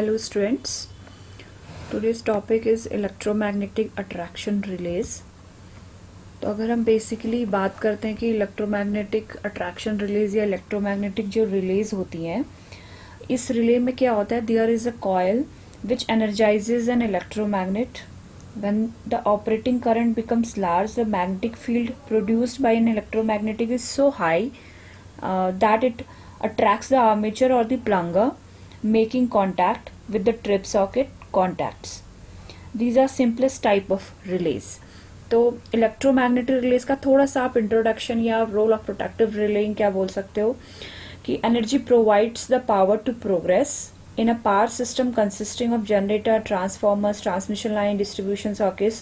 Hello students, today's topic is electromagnetic attraction relays. तो अगर हम बेसिकली बात करते हैं कि इलेक्ट्रोमैग्नेटिक अट्रैक्शन रिलेज या इलेक्ट्रोमैग्नेटिक जो रिलेज होती हैं, इस रिले में क्या होता है, there is a coil which energizes an electromagnet. When the operating current becomes large, the magnetic field produced by an electromagnetic is so high that it attracts the armature or the plunger, making contact with the trip socket contacts. These are simplest type of relays. तो electromagnetic release का थोड़ा सा आप introduction या role of protective relying क्या बोल सकते हो कि energy provides the power to progress in a power system consisting of generator, transformers, transmission line, distribution circuits.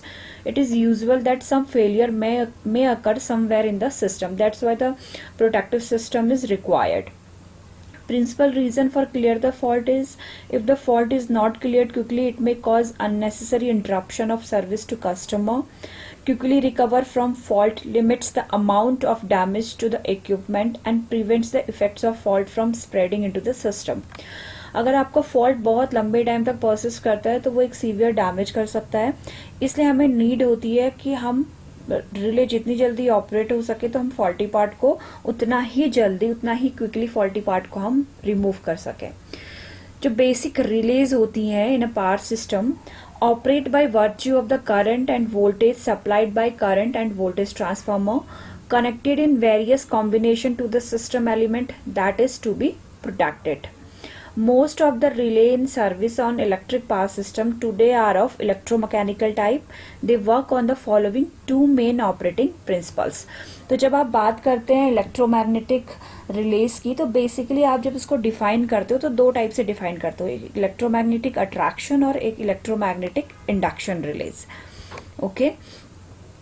It is usual that some failure may occur somewhere in the system. That's why the protective system is required. Principal reason for clear the fault is if the fault is not cleared quickly, it may cause unnecessary interruption of service to customer. Quickly recover from fault limits the amount of damage to the equipment and prevents the effects of fault from spreading into the system. अगर आपका fault बहुत लंबे time तक persist करता है तो वो एक सीवियर डैमेज कर सकता है. इसलिए हमें नीड होती है कि हम रिले जितनी जल्दी ऑपरेट हो सके तो हम फॉल्टी पार्ट को उतना ही जल्दी, उतना ही क्विकली फॉल्टी पार्ट को हम रिमूव कर सकें. जो बेसिक रिलेज होती हैं in a power system operate by virtue of the current and voltage supplied by current and voltage transformer connected in various combination to the system element that is to be protected. Most of the relay in service on electric power system today are of electromechanical type. They work on the following two main operating principles. तो जब आप बात करते हैं electromagnetic release की तो basically आप जब इसको डिफाइन करते हो तो दो टाइप से डिफाइन करते हो, एक इलेक्ट्रोमैग्नेटिक अट्रैक्शन और एक electromagnetic induction release. Okay,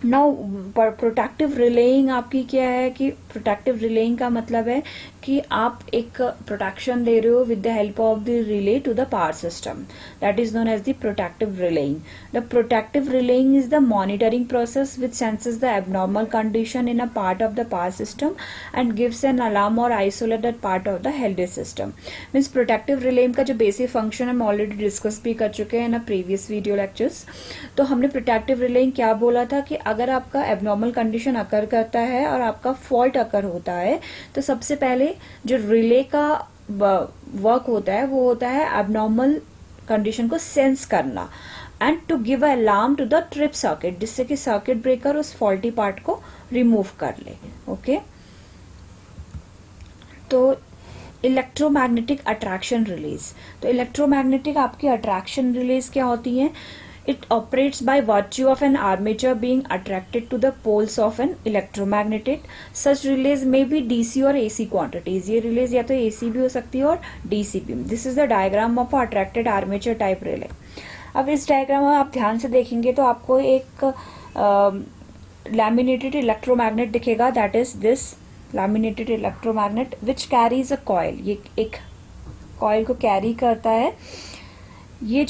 now protective relying आपकी क्या है कि प्रोटेक्टिव रिलेइंग का मतलब है कि आप एक प्रोटेक्शन दे रहे हो with the help of the relay to the power system. That is known as the protective relaying. The protective relaying is the monitoring process which senses the abnormal condition in a part of the power system and gives an alarm और isolate that part of the held system. Means protective relaying का जो basic function हम already discuss भी कर चुके हैं in a previous video lectures. तो हमने प्रोटेक्टिव रिलेइंग क्या बोला था कि अगर आपका एबनॉर्मल कंडीशन अकर करता है और आपका फॉल्ट अकर होता है तो सबसे पहले जो रिले का वर्क होता है वो होता है एबनॉर्मल कंडीशन को सेंस करना and to give a alarm to the trip circuit, जिससे कि सर्किट ब्रेकर उस फॉल्टी पार्ट को रिमूव कर ले. ओके, तो इलेक्ट्रोमैग्नेटिक अट्रैक्शन रिलेज. तो इलेक्ट्रोमैग्नेटिक आपकी अट्रैक्शन रिलेज क्या होती है? It operates by virtue of an armature being attracted to the poles of an electromagnet. Such relays may be DC और AC quantities. ये relays या तो AC भी हो सकती है और DC भी. This is the diagram of a attracted armature type relay. अब इस डायग्राम में आप ध्यान से देखेंगे तो आपको एक laminated electromagnet दिखेगा. That is this laminated electromagnet which carries a coil. ये एक coil को carry करता है. ये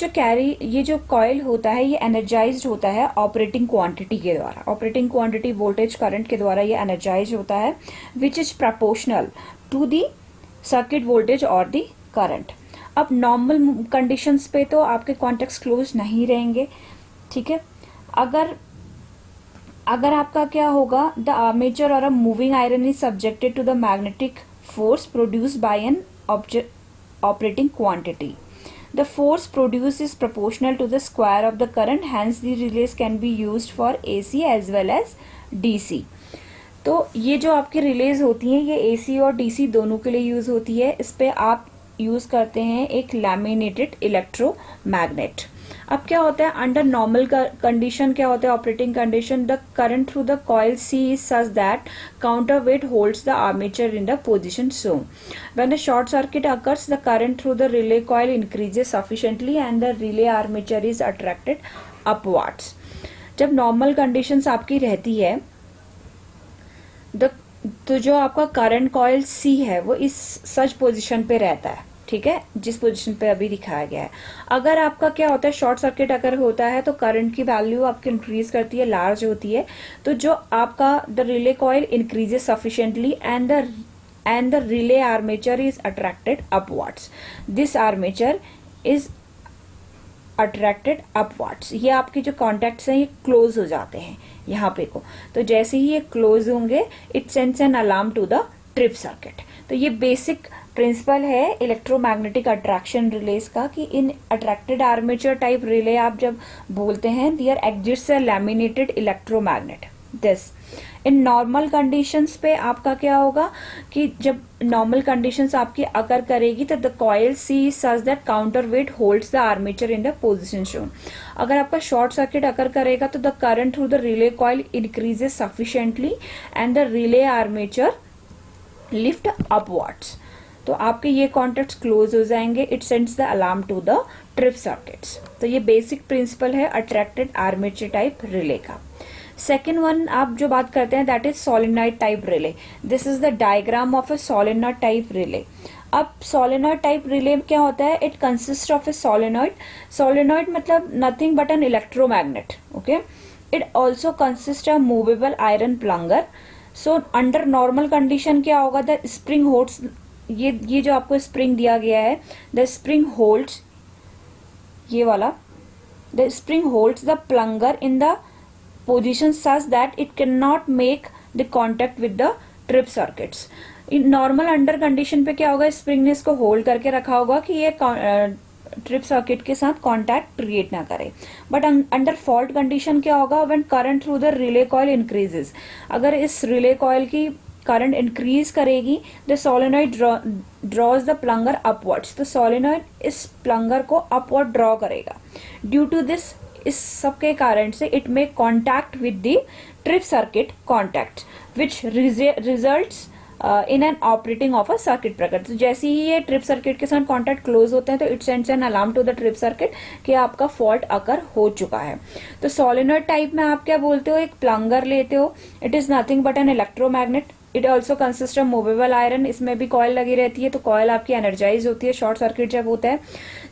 जो कॉइल होता है ये एनर्जाइज्ड होता है ऑपरेटिंग क्वांटिटी के द्वारा. ऑपरेटिंग क्वांटिटी वोल्टेज करंट के द्वारा ये एनर्जाइज होता है which is proportional to the circuit voltage और दी करंट. अब नॉर्मल कंडीशंस पे तो आपके कॉन्टेक्ट्स क्लोज नहीं रहेंगे. ठीक है, अगर आपका क्या होगा, द आर्मेचर और a moving iron is subjected to the magnetic force produced by an operating quantity. The force produced is proportional to the square of the current, hence the relays can be used for AC as well as DC. तो ये जो आपकी release होती हैं ये AC और DC दोनों के लिए यूज होती है. इस पे आप यूज करते हैं एक लैमिनेटेड इलेक्ट्रोमैग्नेट. अब क्या होता है अंडर नॉर्मल कंडीशन, क्या होता है operating condition, the current through the coil C is such that counterweight holds the armature in the position shown. When a short circuit occurs, the current through the relay coil increases sufficiently and the relay armature is attracted upwards. जब normal conditions आपकी रहती है तो जो आपका current coil C है वो इस सच पोजिशन पे रहता है. ठीक है, जिस पोजीशन पे अभी दिखाया गया है. अगर आपका क्या होता है शॉर्ट सर्किट अगर होता है तो करंट की वैल्यू आपकी इंक्रीज करती है, लार्ज होती है. तो जो आपका the relay coil increases sufficiently and the relay armature is attracted upwards. This armature is attracted upwards. ये आपके जो कॉन्टैक्ट्स हैं ये क्लोज हो जाते हैं यहाँ पे को, तो जैसे ही ये क्लोज होंगे it sends an alarm to the trip circuit. तो ये बेसिक प्रिंसिपल है इलेक्ट्रोमैग्नेटिक अट्रैक्शन रिलेज का कि in attracted armature type relay आप जब बोलते हैं there exists a laminated electromagnet this. In normal conditions पे आपका क्या होगा कि जब नॉर्मल कंडीशंस आपकी अकर करेगी तो the coil see such that counterweight holds the armature in the position shown. अगर आपका शॉर्ट सर्किट अकर करेगा तो the current through the relay coil increases sufficiently and the relay armature lift upwards. तो आपके ये contacts close हो जाएंगे, it sends the alarm to the trip circuits. तो ये बेसिक प्रिंसिपल है अट्रैक्टेड आर्मेचर टाइप रिले का। सेकेंड वन आप जो बात करते हैं that is solenoid type relay. This is the diagram of a solenoid type relay. अब सोलेनॉइड टाइप रिले क्या होता है, it consist of a solenoid. Solenoid मतलब nothing but an electromagnet, okay. It also consist of movable iron plunger. So under normal condition क्या होगा, the spring holds, ये जो आपको स्प्रिंग दिया गया है, द स्प्रिंग होल्ड्स, ये वाला, the spring holds the plunger in the position such that it cannot make the contact with the trip circuits. In normal under condition पे क्या होगा, स्प्रिंग ने इसको होल्ड करके रखा होगा कि ये ट्रिप सर्किट के साथ कांटेक्ट क्रिएट ना करे। बट अंडर फॉल्ट कंडीशन क्या होगा, when current through the relay coil increases, अगर इस रिले कॉइल की करंट इंक्रीज करेगी the solenoid draws the plunger upwards. तो सोलेनॉइड इस प्लंगर को अपवर्ड ड्रॉ करेगा। ड्यू टू दिस, इस सब के कारण से it may contact with the trip circuit contact which results in an operating of a circuit breaker. तो जैसे ही ये ट्रिप सर्किट के साथ कॉन्टैक्ट क्लोज होते हैं तो it sends an alarm to the trip circuit कि आपका फॉल्ट अकर हो चुका है। तो सोलेनॉइड टाइप में आप क्या बोलते हो, एक प्लंगर लेते हो, it is nothing but an electromagnet. It also consist of movable iron, इसमें भी कॉयल लगी रहती है, तो कॉयल आपकी एनर्जाइज होती है शॉर्ट सर्किट जब होता है।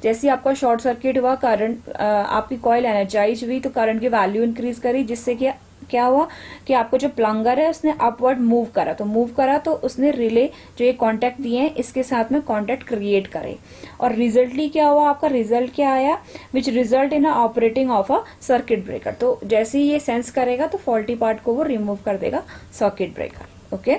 जैसे आपका शॉर्ट सर्किट हुआ, करंट आपकी कॉयल एनर्जाइज हुई तो करंट की वैल्यू इंक्रीज करी, जिससे कि क्या हुआ कि आपको जो प्लंगर है उसने अपवर्ड मूव करा, तो मूव करा तो उसने रिले जो ये कॉन्टैक्ट दिए हैं इसके साथ में कॉन्टैक्ट क्रिएट करे, और रिजल्टली क्या हुआ, आपका रिजल्ट क्या आया, which result in operating of a circuit breaker. तो जैसे ही ये सेंस करेगा तो फॉल्टी पार्ट को वो रिमूव कर देगा सर्किट ब्रेकर, ओके।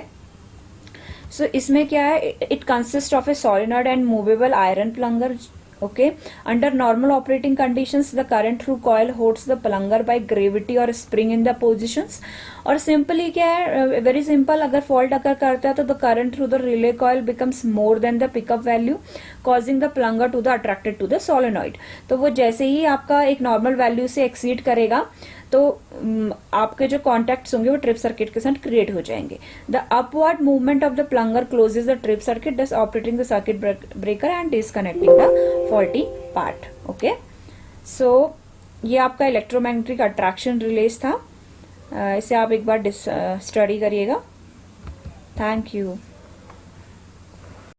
सो इसमें क्या है, it consist of a solenoid and movable iron plunger, okay. Under normal operating conditions the current through coil holds the plunger by gravity or spring in the positions। और simply क्या है, very simple, अगर fault अगर करता है तो the current through the relay coil becomes more than the pickup value causing the plunger to the attracted to the solenoid. तो वो जैसे ही आपका एक नॉर्मल वैल्यू से एक्सीड करेगा तो आपके जो कॉन्टैक्ट्स होंगे वो ट्रिप सर्किट के साथ क्रिएट हो जाएंगे। The upward movement of the plunger closes the trip circuit thus operating the circuit breaker and disconnecting the faulty part, okay. So ये आपका इलेक्ट्रोमैग्नेटिक अट्रैक्शन रिलेज था। इसे आप एक बार स्टडी करिएगा। Thank you.